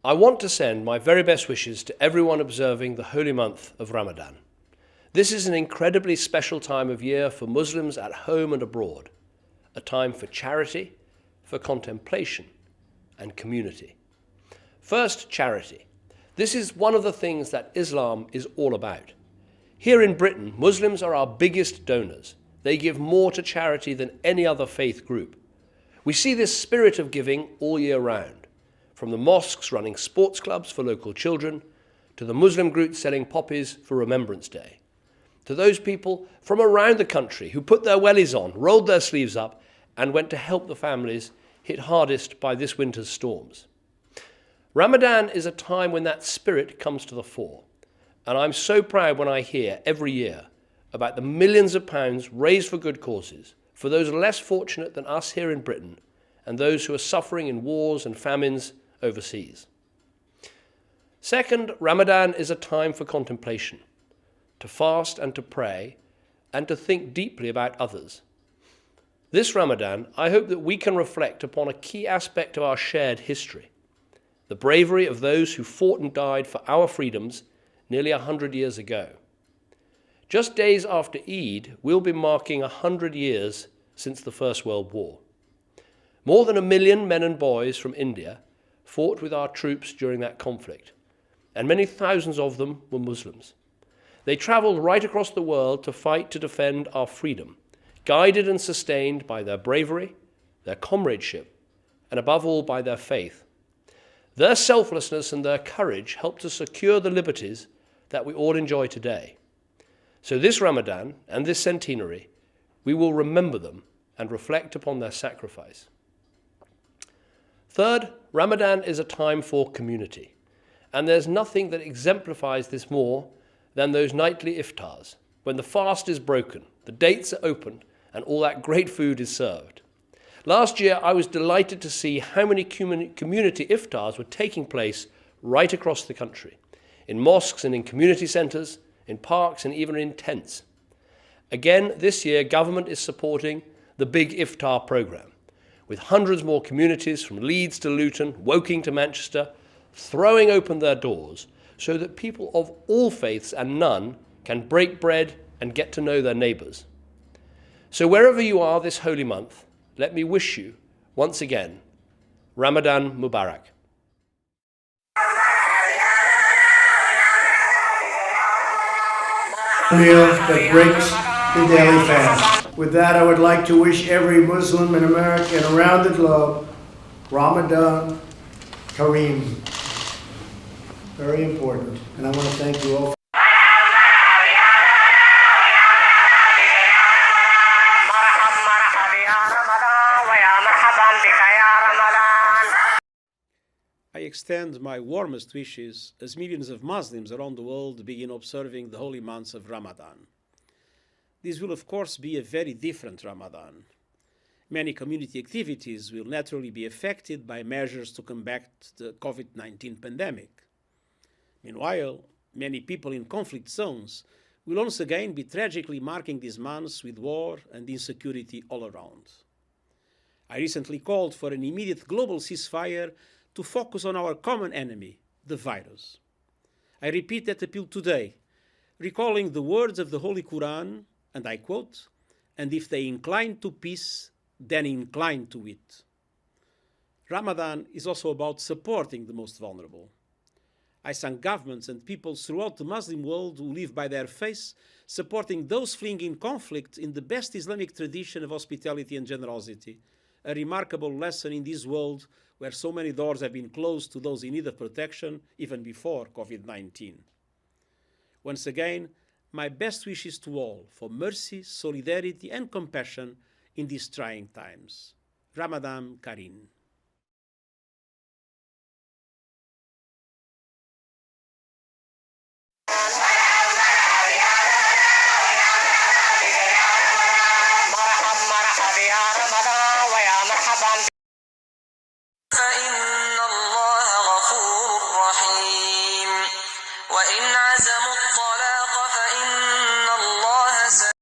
I want to send my very best wishes to everyone observing the holy month of Ramadan. This is an incredibly special time of year for Muslims at home and abroad, a time for charity, for contemplation, and community. First, charity. This is one of the things that Islam is all about. Here in Britain, Muslims are our biggest donors. They give more to charity than any other faith group. We see this spirit of giving all year round, from the mosques running sports clubs for local children, to the Muslim groups selling poppies for Remembrance Day, to those people from around the country who put their wellies on, rolled their sleeves up, and went to help the families hit hardest by this winter's storms. Ramadan is a time when that spirit comes to the fore, and I'm so proud when I hear every year about the millions of pounds raised for good causes, for those less fortunate than us here in Britain, and those who are suffering in wars and famines overseas. Second, Ramadan is a time for contemplation, to fast and to pray, and to think deeply about others. This Ramadan, I hope that we can reflect upon a key aspect of our shared history, the bravery of those who fought and died for our freedoms nearly 100 years ago. Just days after Eid, we'll be marking 100 years since the First World War. More than 1 million men and boys from India fought with our troops during that conflict, and many thousands of them were Muslims. They travelled right across the world to fight to defend our freedom, guided and sustained by their bravery, their comradeship, and above all by their faith. Their selflessness and their courage helped to secure the liberties that we all enjoy today. So this Ramadan and this centenary, we will remember them and reflect upon their sacrifice. Third, Ramadan is a time for community, and there's nothing that exemplifies this more than those nightly iftars, when the fast is broken, the dates are opened, and all that great food is served. Last year, I was delighted to see how many community iftars were taking place right across the country, in mosques and in community centres, in parks and even in tents. Again, this year, government is supporting the big iftar programme, with hundreds more communities from Leeds to Luton, Woking to Manchester, throwing open their doors so that people of all faiths and none can break bread and get to know their neighbours. So wherever you are this holy month, let me wish you, once again, Ramadan Mubarak. Meal that breaks the daily fast. With that, I would like to wish every Muslim in America and around the globe Ramadan Kareem. Very important. And I want to thank you all. I extend my warmest wishes as millions of Muslims around the world begin observing the holy months of Ramadan. This will, of course, be a very different Ramadan. Many community activities will naturally be affected by measures to combat the COVID-19 pandemic. Meanwhile, many people in conflict zones will once again be tragically marking these months with war and insecurity all around. I recently called for an immediate global ceasefire to focus on our common enemy, the virus. I repeat that appeal today, recalling the words of the Holy Quran, and I quote, "And if they incline to peace, then incline to it." Ramadan is also about supporting the most vulnerable. I thank governments and peoples throughout the Muslim world who live by their faith, supporting those fleeing in conflict in the best Islamic tradition of hospitality and generosity, a remarkable lesson in this world where so many doors have been closed to those in need of protection even before COVID-19. Once again, my best wishes to all for mercy, solidarity and compassion in these trying times. Ramadan Kareem. Ramadan